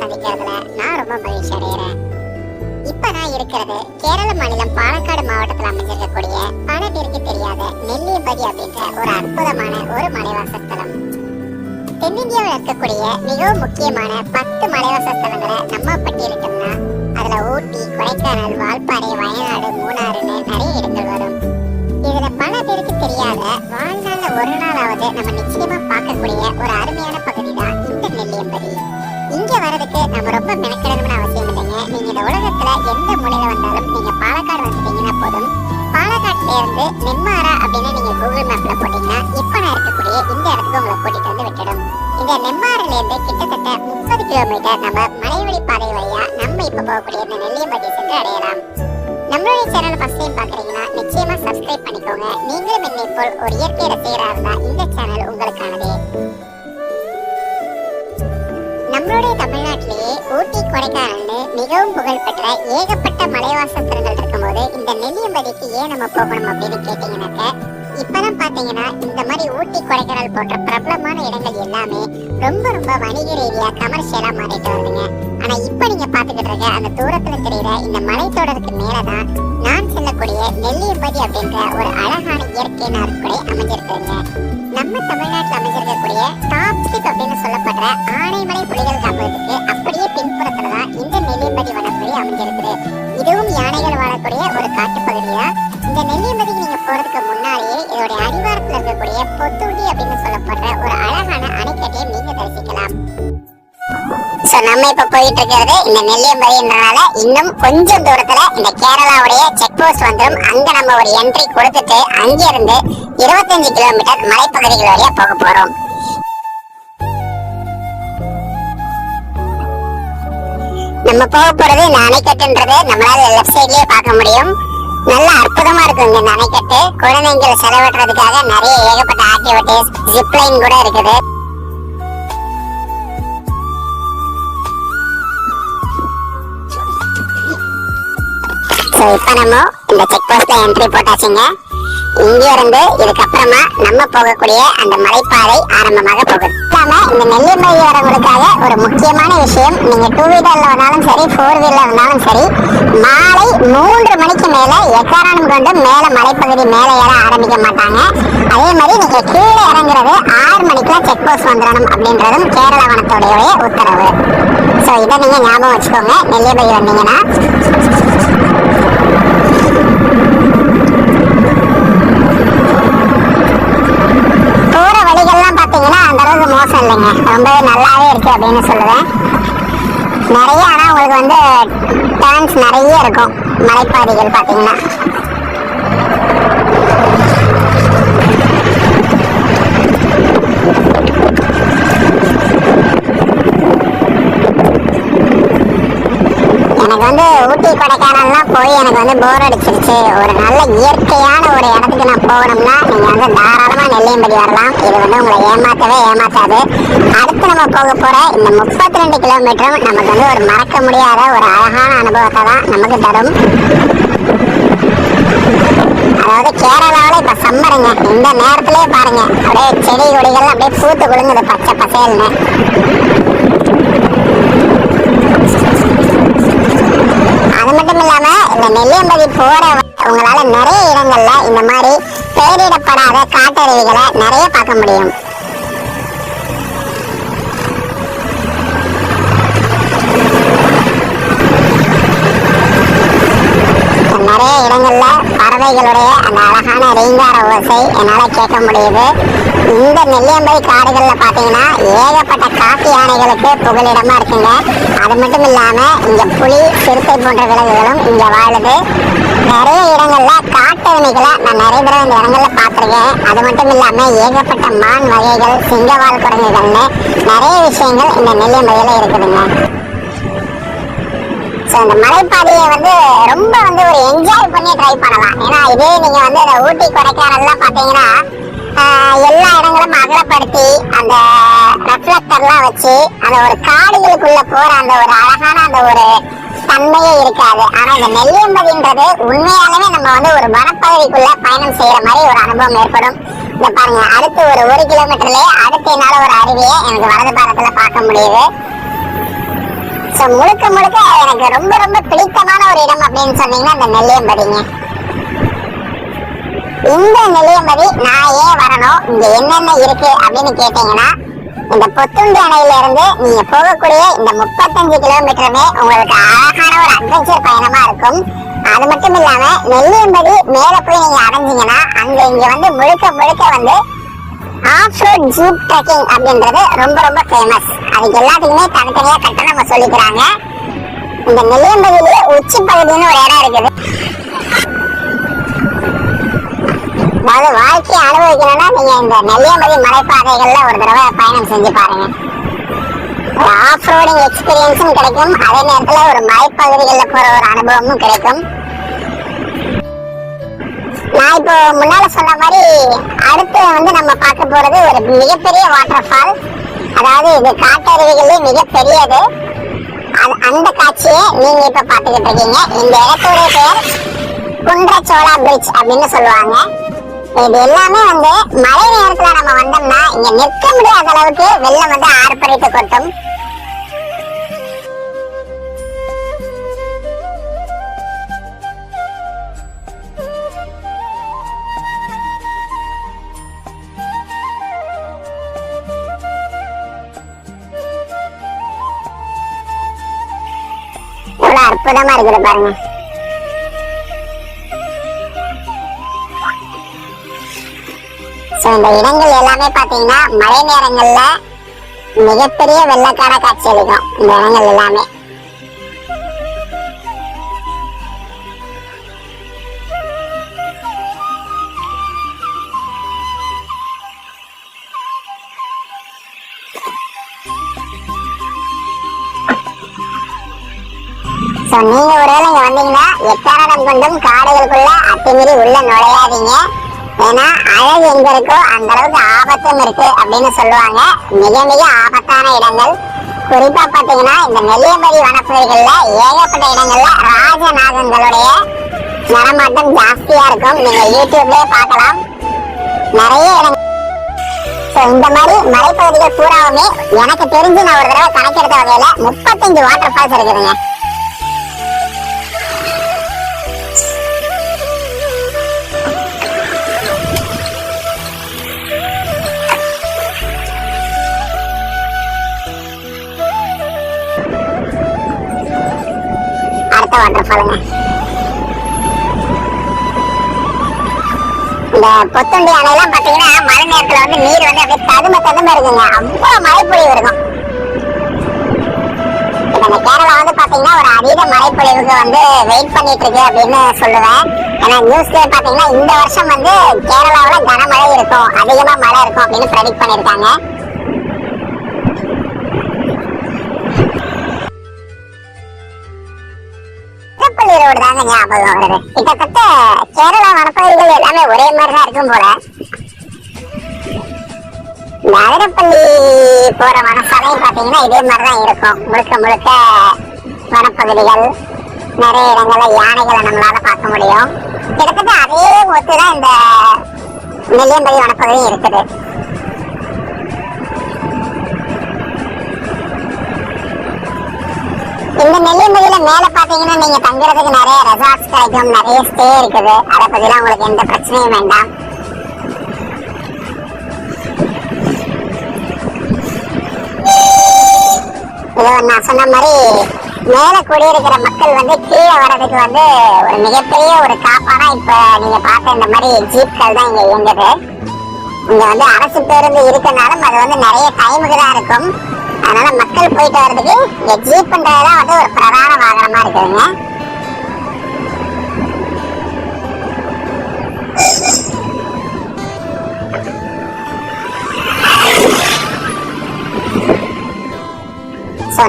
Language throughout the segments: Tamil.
சந்திக்கிறதுல நான் ரொம்ப மகிழ்ச்சி அடைகிறேன். இப்ப நான் இருக்கிறது கேரள மாநிலம் பாலக்காடு மாவட்டத்தில் அமைஞ்சிருக்கக்கூடிய பல பேருக்கு தெரியாத நெல்லியம்பதி அப்படின்ற ஒரு அற்புதமான ஒரு மலைவாச ஸ்தலம். தென்னிந்தியாவில் இருக்கக்கூடிய மிகவும் முக்கியமான 10 மலைவாச ஸ்தலங்களை நம்ம பட்டியலிட்டோம்னா அதுல ஊட்டி, கொடைக்கானல், வால்பாறை, வயநாடு, மூணாறுன்னு நிறைய இடங்கள் வரும். இதுல பல பேருக்கு தெரியாத வாழ்நாள்ல ஒரு நாளாவது நம்ம நிச்சயமா பார்க்கக்கூடிய ஒரு அருமையான பகுதி தான் இந்த நெல்லியம்பதி. இங்க வரதுக்கு நம்ம ரொம்ப மெனக்கிடணும்னு அவசியம் இல்லைங்க. நீங்க இந்த உலகத்துல எந்த மூலையில வந்தாலும் நீங்க பாலக்காடு வந்துட்டீங்கன்னா போதும். பாலக்காட்டுல இருந்து நெம்மாரா அப்படின்னு நீங்க கூகுள் மேப்ல போட்டீங்கன்னா இப்ப நான் இருக்கக்கூடிய இந்த இடத்துக்கு உங்களை கூட்டிட்டு வந்து விட்டுடும். இந்த நெம்மாரில இருந்து கிட்டத்தட்ட 30 கிலோமீட்டர் நம்ம மலைவழி பாதை வழியா நம்ம இப்ப போகக்கூடிய இந்த நெல்லியம்பதி சென்று அடையலாம். நம்மளுடைய சேனல் ஃபர்ஸ்ட் டைம் பாக்குறீங்கன்னா நிச்சயமா சப்ஸ்கிரைப் பண்ணிக்கோங்க. நீங்களும் என்னை போல் ஒரு இயற்கை ரசிகரா இருந்தா இந்த சேனல் உங்களுக்கானதே. நம்மளுடைய தமிழ்நாட்டிலேயே ஊட்டி, கொடைக்கானல்னு மிகவும் புகழ்பெற்ற ஏகப்பட்ட மலைவாசஸ்தலங்கள் இருக்கும்போது இந்த நெல்லியம்பதிக்கு ஏன் நம்ம போகணும் அப்படின்னு கேட்டீங்கன்னாக்க, இப்பதான் பாத்தீங்கன்னா இந்த மாதிரி ஊட்டி, கொடைக்கானல் போன்ற பிரபலமான இடங்கள் எல்லாமே ரொம்ப ரொம்ப வணிக ரீதியா கமர்ஷியலா மாறிட்டு வருதுங்க. ஆனா இப்ப நீங்க பாத்துக்கிட்டு இருக்க அந்த தூரத்துல தெரியுற இந்த மலைத்தொடருக்கு மேலதான் நான் செல்லக்கூடிய நெல்லியம்பதி அப்படின்ற ஒரு அழகான இயற்கை நாற்கொடை அமைஞ்சிருக்குங்க. நம்ம தமிழ்நாட்டில் அமைஞ்சிருக்கக்கூடிய டாப் ஸ்டிக் அப்படின்னு சொல்லப்படுற ஆனைமலை புலிகள் காப்பகத்துக்கு அப்படியே பின்புறத்துலதான் இந்த நெல்லியம்பதி வனப்பகுதி அமைஞ்சிருக்குது. இதுவும் யானைகள் வாழக்கூடிய ஒரு காட்டு பகுதி தான். இந்த நெல்லியம்பதிக்கு நீங்க போறதுக்கு முன்னாலேயே இதோட அடிவாரத்துல இருக்கக்கூடிய பொத்துண்டி அப்படின்னு சொல்லப்படுற ஒரு அழகான அணைக்கட்டையை நீங்க தரிசிக்கலாம். நம்ம இப்ப போயிட்டு இருக்கிறது இந்த நெல்லியம்பதின்றனால இன்னும் கொஞ்சம் தூரத்துல இந்த கேரளாவுடைய செக் போஸ்ட் வந்துடும். அங்க நம்ம ஒரு என்ட்ரி கொடுத்துட்டு அங்கிருந்து 25 கிலோமீட்டர் மலைப்பகுதிகள் வழியா போக போறோம். நம்ம போக போறது இந்த அணைக்கட்டுன்றது நம்மளால லெஃப்ட் சைட்லயே பார்க்க முடியும். நல்ல அற்புதமா இருக்கும் இந்த அணைக்கட்டு. குழந்தைங்களை செலவிடுறதுக்காக நிறைய ஏகப்பட்ட ஆக்டிவிட்டிஸ், ஜிப்லைன் கூட இருக்குது. இப்ப நம்ம இந்த செக் போஸ்ட்ல என்ட்ரி போட்டாச்சுங்க. இங்க இருந்து இதுக்கப்புறமா நம்ம போகக்கூடிய அந்த மலைப்பாதை ஆரம்பமாக போகுது. இந்த நெல்லியம்பதி வரவங்களுக்காக ஒரு முக்கியமான விஷயம், நீங்க 2 வீலர்ல வந்தாலும் சரி, 4 வீலர்ல வந்தாலும் சரி, மாலை 3 மணிக்கு மேல எக்காரணம் கொண்டு மேல மலைப்பகுதி மேல ஏற ஆரம்பிக்க மாட்டாங்க. அதே மாதிரி நீங்க கீழே இறங்குறது 6 மணிக்குலாம் செக் போஸ்ட் வந்துடணும் அப்படின்றதும் கேரள வனத்தோடைய உத்தரவு. சோ இதை நீங்க ஞாபகம் வச்சுக்கோங்க நெல்லியம்பதி வந்தீங்கன்னா. அந்த அளவுக்கு மோசம் இல்லைங்க, ரொம்பவே நல்லாவே இருக்கு அப்படின்னு சொல்லுவேன். நிறைய ஆனா உங்களுக்கு வந்து டர்ன்ஸ் நிறைய இருக்கும் மலைப்பாதைகள் பாத்தீங்கன்னா. எனக்கு வந்து ஊட்டி, கொடைக்கானல்லாம் போய் எனக்கு வந்து போர் அடிச்சிருச்சு. ஒரு நல்ல இயற்கையான ஒரு இடத்துக்கு நான் போகணும்னா நீங்க வந்து தாராளமா நெல்லியம்பதி வரலாம். இது வந்து உங்களை ஏமாத்தவே ஏமாத்தாது. அடுத்து நம்ம போக போற இந்த 32 கிலோமீட்டரும் நமக்கு வந்து ஒரு மறக்க முடியாத ஒரு அழகான அனுபவத்தை தான் நமக்கு தரும். அதாவது கேரளாவில் இப்ப சம்மருங்க, இந்த நேரத்திலே பாருங்க அப்படியே செடி கொடிகள் அப்படியே பூத்து குலுங்குது பச்சை பசேல்னு. அது மட்டும் இல்லாம இந்த நெல்லியம்பதி போற உங்களால நிறைய இடங்கள்ல இந்த மாதிரி பெயரிடப்படாத காட்டருவிகளை நிறைய பார்க்க முடியும். நிறைய இடங்கள்ல பறவைகளுடைய அந்த அழகான ரீங்கார ஓசை என்னால கேட்க முடியுது. இந்த நெல்லியம்பதி காடுகள்ல பாத்தீங்கன்னா ஏகப்பட்ட காட்டு யானைகளுக்கு புகலிடமா இருக்குங்க. அது மட்டும் இல்லாம இங்க புலி, சிறுத்தை போன்ற விலங்குகளும் இங்க வாழுது. நிறைய இடங்கள்ல காட்டெருமைகளை நான் நிறைய தடவை இந்த இடங்கள்ல பாத்திருக்கேன். அது மட்டும் இல்லாம ஏகப்பட்ட மான் வகைகள், சிங்கவால் குரங்குகள்னு நிறைய விஷயங்கள் இந்த நெல்லியம்பதியில இருக்குதுங்க. இந்த மலைப்பாதையை வந்து ரொம்ப வந்து ஒரு என்ஜாய் பண்ணி ட்ரை பண்ணலாம். ஏன்னா இதே நீங்க வந்து இந்த ஊட்டி, கொடைக்கானல்லாம் பாத்தீங்கன்னா எல்லா இடங்களும் அகலப்படுத்தி அந்த ரெஃப்ளெக்டர்லாம் வச்சு அந்த ஒரு காடுகளுக்குள்ள போற அந்த ஒரு அழகான அந்த ஒரு தன்மையே இருக்காது. ஆனா இந்த நெல்லியம்பதின்றது உண்மையாலுமே நம்ம வந்து ஒரு வனப்பகுதிக்குள்ள பயணம் செய்யற மாதிரி ஒரு அனுபவம் ஏற்படும். இந்த பாருங்க, அடுத்து ஒரு 1 கிலோமீட்டர்லயே அடுத்த என்னால ஒரு அருவியை எனக்கு வலது பாரத்துல பார்க்க முடியுது. முழுக்க முழுக்க எனக்கு ரொம்ப ரொம்ப பிடித்தமான ஒரு இடம் அப்படின்னு சொன்னீங்கன்னா இந்த நெல்லியம்பதிங்க. இந்த நெல்லியம்பதி நான் ஏன் வரணும், இங்க என்னென்ன இருக்கு அப்படின்னு கேட்டீங்கன்னா, இந்த பொத்துண்டி அணையில இருந்து நீங்க போகக்கூடிய இந்த 35 கிலோமீட்டருமே உங்களுக்கு அழகான ஒரு அட்வென்ச்சர் பயணமா இருக்கும். அது மட்டும் இல்லாம நெல்லியம்பதி மேல போய் நீங்க அடைஞ்சீங்கன்னா இங்க வந்து முழுக்க முழுக்க வந்து ஆஃப் ரோட் ஜீப் ட்ரெக்கிங் அப்படின்றது ரொம்ப ரொம்ப ஃபேமஸ். அதுக்கு எல்லாத்துக்குமே தனித்தனியா கட்டணம் நம்ம சொல்லிக்கிறாங்க. இந்த நெல்லியம்பதியிலேயே உச்சி பகுதின்னு ஒரு இடம் இருக்குது. அதாவது வாழ்க்கையை அனுபவிக்கணும்னா நீங்க இந்த நெல்லியம்பதி மலைப்பாதைகள்ல ஒரு தடவை பயணம் செஞ்சு பாருங்க. ஒரு ஆஃப் ரோடிங் எக்ஸ்பீரியன்ஸும் கிடைக்கும், அதே நேரத்துல ஒரு மலைப்பகுதிகளில் போற ஒரு அனுபவமும் கிடைக்கும். நான் இப்போ முன்னால சொன்ன மாதிரி அடுத்து வந்து நம்ம பார்க்க போறது ஒரு மிகப்பெரிய வாட்டர் ஃபால். அதாவது இது காட்டருவிகளே மிகப்பெரியது. அந்த காட்சியை நீங்க இப்ப பாத்துக்கிட்டு இருக்கீங்க. இந்த இடத்துடைய பெயர் குன்றச்சோலா பிரிட்ஜ் அப்படின்னு சொல்லுவாங்க. இது எல்லாமே வந்து மழை நேரத்துல நம்ம வந்தோம்னா இங்க நிற்க முடியாத அளவுக்கு வெள்ளம் வந்து ஆர்ப்பரித்து கொட்டும். அற்புதமா இருக்குது பாருங்க. இந்த இடங்கள் எல்லாமே பாத்தீங்கன்னா மழை நேரங்கள்ல மிகப்பெரிய வெள்ளக்கார காட்சி அளிக்கும். இந்த இடங்கள் எல்லாமே நீங்க ஒருவேளை இங்க வந்தீங்கன்னா எக்காரணம் கொண்டும் காடுகளுக்குள்ள அத்துமீறி உள்ள நுழையாதீங்க. ஏன்னா அழகு எங்க இருக்கோ அந்த அளவுக்கு ஆபத்தும் இருக்கு அப்படின்னு சொல்லுவாங்க. மிக மிக ஆபத்தான இடங்கள். குறிப்பா பாத்தீங்கன்னா இந்த நெல்லியம்பதி வனப்பகுதிகள்ல ஏகப்பட்ட இடங்கள்ல ராஜநாகங்களுடைய நடமாட்டம் ஜாஸ்தியா இருக்கும். நீங்க யூடியூப்லயே பார்க்கலாம் நிறைய இடங்கள். இந்த மாதிரி மலைப்பகுதிகள் பூராவுமே எனக்கு தெரிஞ்சு நான் ஒரு தடவை கணக்கெடுத்த வகையில 35 வாட்டர் ஃபால்ஸ் இருக்குதுங்க. வாட்டர் ஃபாலுங்க. இந்த பொத்துண்டி அணையெல்லாம் பாத்தீங்கன்னா மழை நேரத்துல வந்து நீர் வந்து அப்படியே ததும இருக்குங்க. அவ்வளவு மழைப்பொழிவு இருக்கும். இந்த கேரளா வந்து பாத்தீங்கன்னா ஒரு அதீத மழைப்பொழிவுக்கு வந்து வெயிட் பண்ணிட்டு இருக்கு அப்படின்னு சொல்லுவேன். ஏன்னா நியூஸ்ல பாத்தீங்கன்னா இந்த வருஷம் வந்து கேரளாவில கனமழை இருக்கும், அதிகமா மழை இருக்கும் அப்படின்னு ப்ரெடிக்ட் பண்ணிருக்காங்க. ரோடு தாங்க ஞாபகம் வருது. கிட்டத்தட்ட கேரளா வனப்பகுதிகள் எல்லாமே ஒரே மாதிரிதான் இருக்கும் போல. இந்த அதிரப்பள்ளி போற வனசாலையும் பாத்தீங்கன்னா இதே மாதிரிதான் இருக்கும். முழுக்க முழுக்க வனப்பகுதிகள், நிறைய இடங்கள்ல யானைகளை நம்மளால பார்க்க முடியும். கிட்டத்தட்ட அதே ஒத்துதான் இந்த நெல்லியம்பதி வனப்பகுதியும் இருக்குது. இந்த நெல்லியம்பதியில மேல பாத்தீங்கன்னா நீங்க தங்குறதுக்கு நிறைய ரெசார்ட்ஸ் கிடைக்கும், நிறைய ஸ்டே இருக்குது. அதை பத்திலாம் உங்களுக்கு எந்த பிரச்சனையும் வேண்டாம். இது நான் சொன்ன மாதிரி மேல குடியிருக்கிற மக்கள் வந்து கீழே வர்றதுக்கு வந்து ஒரு மிகப்பெரிய ஒரு காப்பானா இப்ப நீங்க பார்த்த இந்த மாதிரி ஜீப்கள் தான் இங்க இயங்குது. இங்க வந்து அரசு பேருந்து இருக்கனாலும் அது வந்து நிறைய டைமுக்கு தான் இருக்கும். அதனால மக்கள் போயிட்டு வர்றதுக்கு இந்த ஜீப்ன்றதுதான் வந்து ஒரு பிரதான வாகனமா இருக்குதுங்க.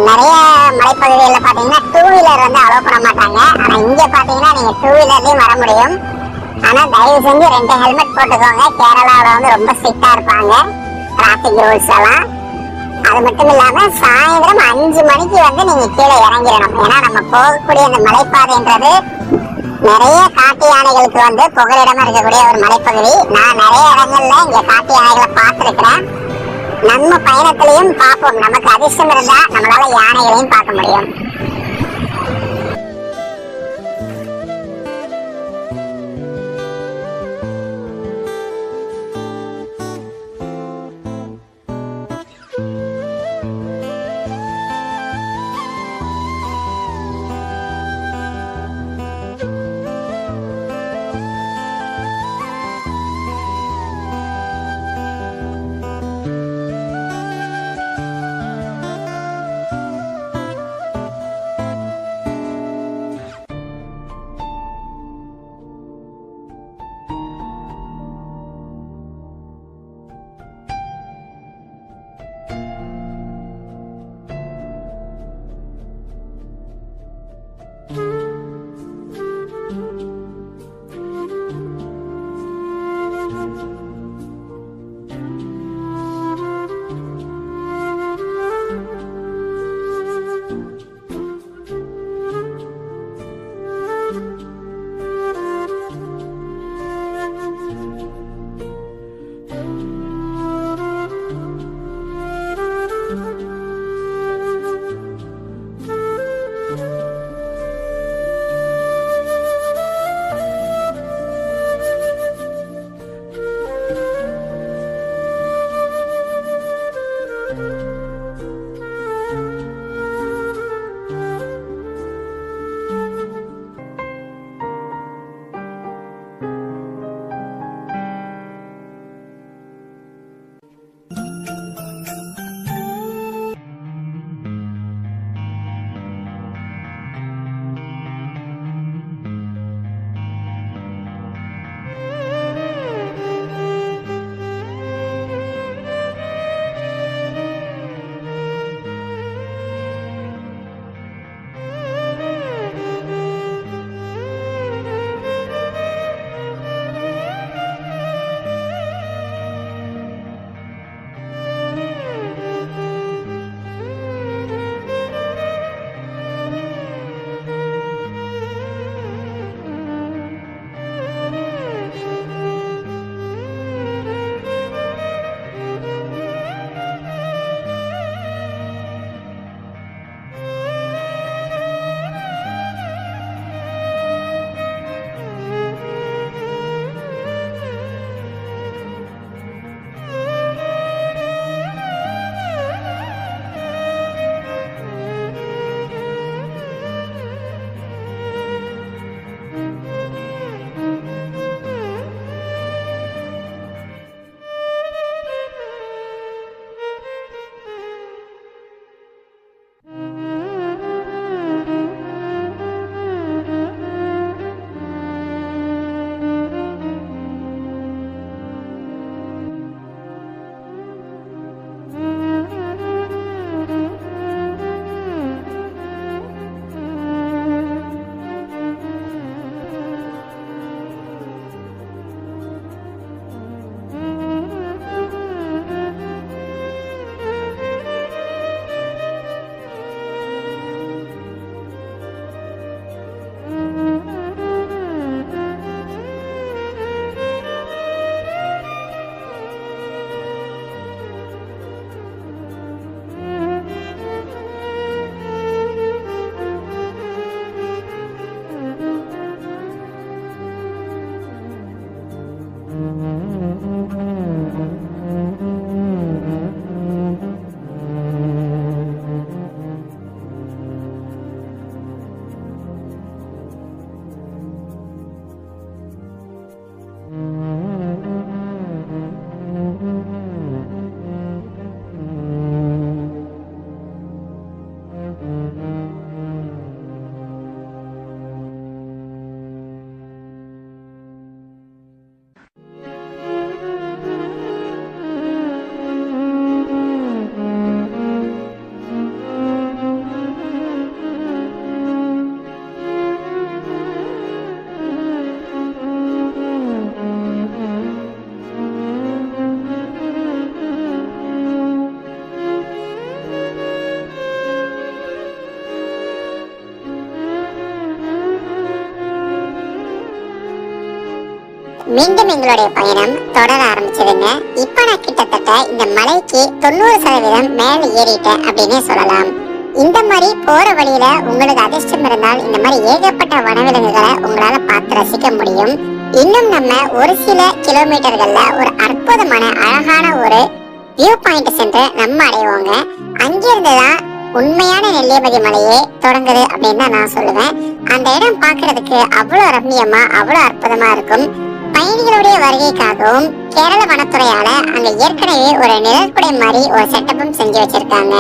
நிறைய மலைப்பகுதிகளில் பாத்தீங்கன்னா 2 வீலர் வந்து அலோவ் பண்ண மாட்டாங்க. ஆனா இங்க பாத்தீங்கன்னா நீங்க 2 வீலர்லயும் வர முடியும். ஆனா தயவு செஞ்சு 2 ஹெல்மெட் போட்டுக்கோங்க. கேரளாவில் வந்து ரொம்ப ஸ்ட்ரிக்டா இருப்பாங்க டிராபிக் ரூல்ஸ் எல்லாம். அது மட்டும் இல்லாம சாயந்தரம் 5 மணிக்கு வந்து நீங்க கீழே இறங்கிடணும். ஏன்னா நம்ம போகக்கூடிய அந்த மலைப்பாதைன்றது நிறைய காட்டு யானைகளுக்கு வந்து புகலிடமா இருக்கக்கூடிய ஒரு மலைப்பகுதி. நான் நிறைய இடங்கள்ல இங்க காட்டு யானைகளை பார்த்திருக்கிறேன். நம்ம பயணத்திலையும் பார்ப்போம். நமக்கு அதிர்ஷ்டம் இருந்தா நம்மளால யானைகளையும் பார்க்க முடியும். மீண்டும் எங்களுடைய பயணம் தொடர ஆரம்பிச்சதுங்க. இப்ப நான் கிட்டத்தட்ட இந்த மலைக்கு 90% மேல ஏறிட்டேன் அப்படின்னே சொல்லலாம். இந்த மாதிரி போற வழியில உங்களுக்கு அதிர்ஷ்டம் இருந்தால் இந்த மாதிரி ஏகப்பட்ட வனவிலங்குகளை உங்களால பார்த்து ரசிக்க முடியும். இன்னும் நம்ம ஒரு சில கிலோமீட்டர்கள்ல ஒரு அற்புதமான அழகான ஒரு வியூ பாயிண்ட் சென்று நம்ம அடைவோங்க. அங்கிருந்துதான் உண்மையான நெல்லியம்பதி மலையே தொடங்குது அப்படின்னு தான் நான் சொல்லுவேன். அந்த இடம் பாக்குறதுக்கு அவ்வளவு ரம்மியமா அவ்வளவு அற்புதமா இருக்கும். பயணிகளுடைய வருகைக்காகவும் கேரள வனத்துறையால அங்க ஏற்கனவே ஒரு நிழற்குடை மாதிரி ஒரு செட்டப்பும் செஞ்சு வச்சிருக்காங்க.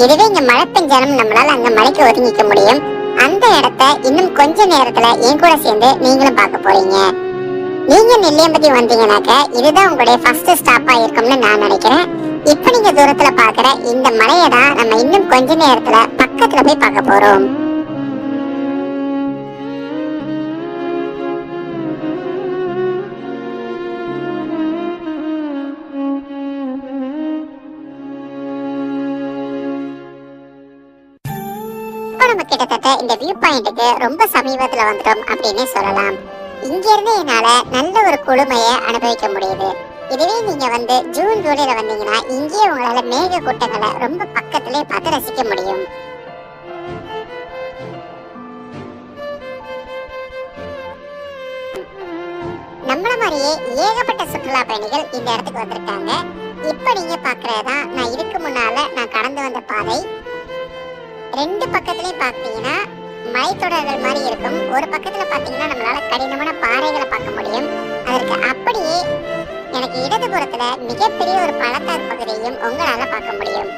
இதுவே இங்க மழை பெஞ்சாலும் நம்மளால அங்க மலைக்கு ஒதுங்கிக்க முடியும். அந்த இடத்த இன்னும் கொஞ்ச நேரத்துல என் கூட சேர்ந்து நீங்களும் பார்க்க போறீங்க. நீங்க நெல்லியம்பதி வந்தீங்கன்னாக்க இதுதான் உங்களுடைய ஃபர்ஸ்ட் ஸ்டாப்பா இருக்கும்னு நான் நினைக்கிறேன். இப்ப நீங்க தூரத்துல பாக்குற இந்த மலையை தான் நம்ம இன்னும் கொஞ்ச நேரத்துல பக்கத்துல போய் பார்க்க போறோம். நம்ம கிட்டத்தட்ட இந்த வியூ பாயிண்ட்டுக்கு ரொம்ப சமீபத்துல வந்துட்டோம் அப்படின்னே சொல்லலாம். இங்க இருந்து என்னால நல்ல ஒரு குளுமையை அனுபவிக்க முடியுது. இதுவே நீங்க வந்து ஜூன் ஜூலைல வந்தீங்கன்னா இங்கே உங்களால மேக கூட்டங்களை ரொம்ப பக்கத்திலே பார்த்து ரசிக்க முடியும். நம்மள மாதிரியே ஏகப்பட்ட சுற்றுலா பயணிகள் இந்த இடத்துக்கு வந்திருக்காங்க. இப்ப நீங்க பாக்குறதுதான் நான் இதுக்கு முன்னால நான் கடந்து வந்த பாதை. ரெண்டு பக்கத்துலயும் பாத்தீங்கன்னா மலைத்தொடர்கள் மாதிரி இருக்கும். ஒரு பக்கத்துல பாத்தீங்கன்னா நம்மளால கடினமான பாறைகளை பார்க்க முடியும். அதற்கு அப்படியே எனக்கு இடதுபுறத்துல மிகப்பெரிய ஒரு பள்ளத்தாக்கு பகுதியையும் உங்களால பார்க்க முடியும்.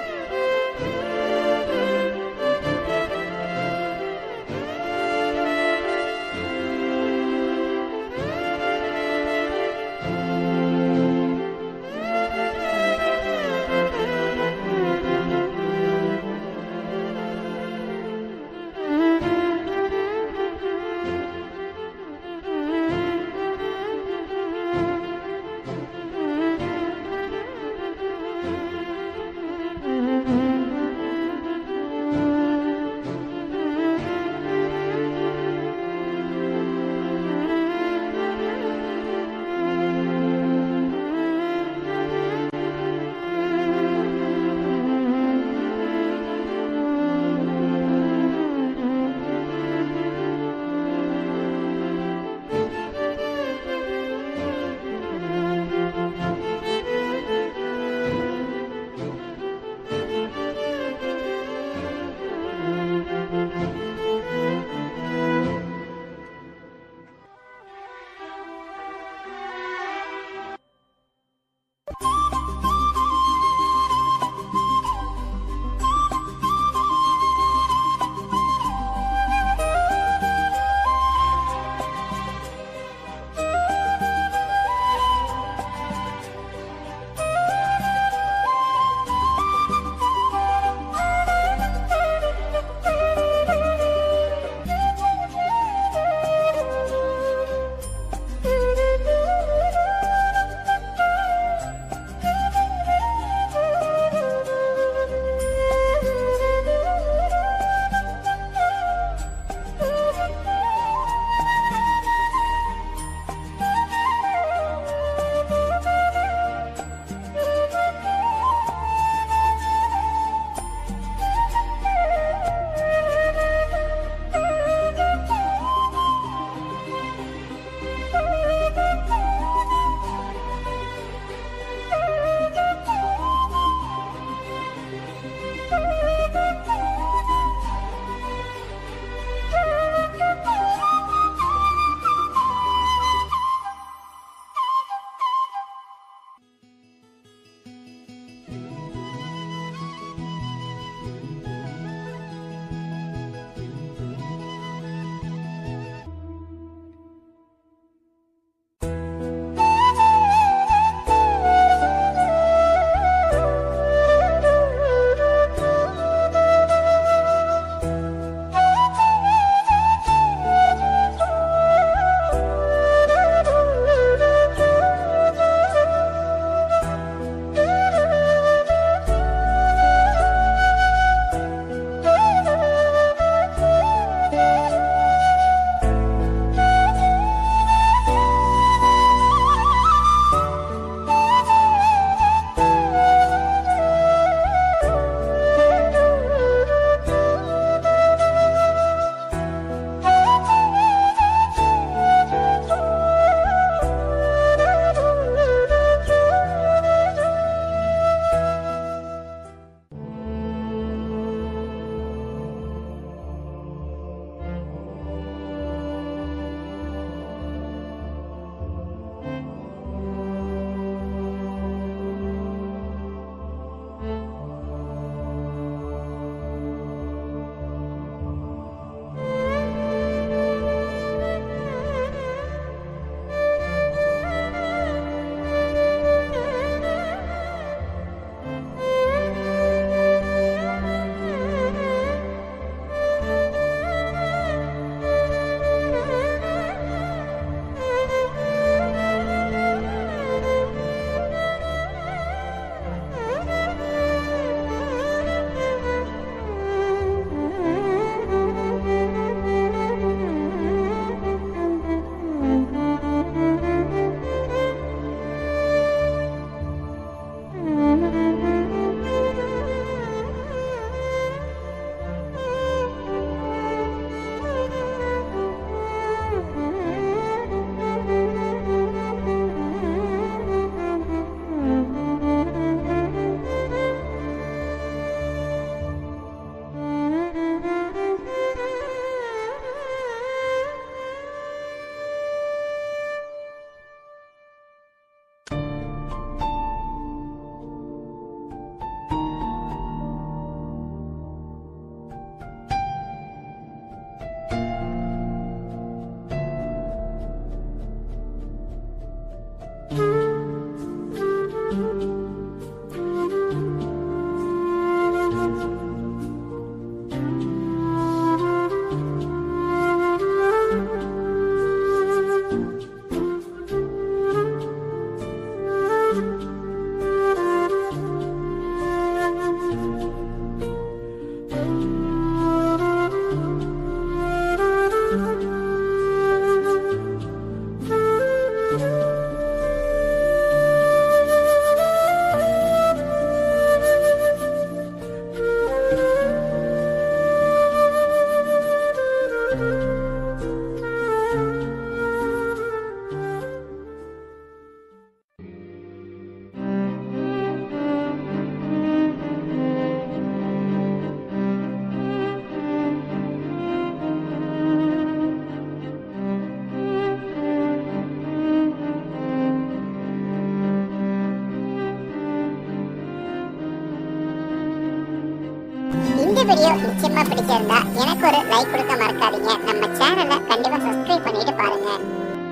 வீடியோ நிச்சயமா பிடிச்சிருந்தா எனக்கு ஒரு லைக் கொடுக்க மறக்காதீங்க. நம்ம சேனலை கண்டிப்பா சப்ஸ்கிரைப் பண்ணிட்டு பாருங்க.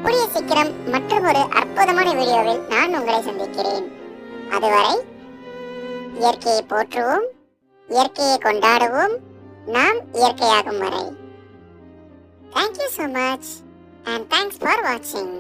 கூடிய சீக்கிரம் மற்றும் ஒரு அற்புதமான வீடியோவில் நான் உங்களை சந்திக்கிறேன். அதுவரை இயற்கையை போற்றுவோம், இயற்கையை கொண்டாடுவோம், நாம் இயற்கையாகும் வரை. Thank you so much and thanks for watching.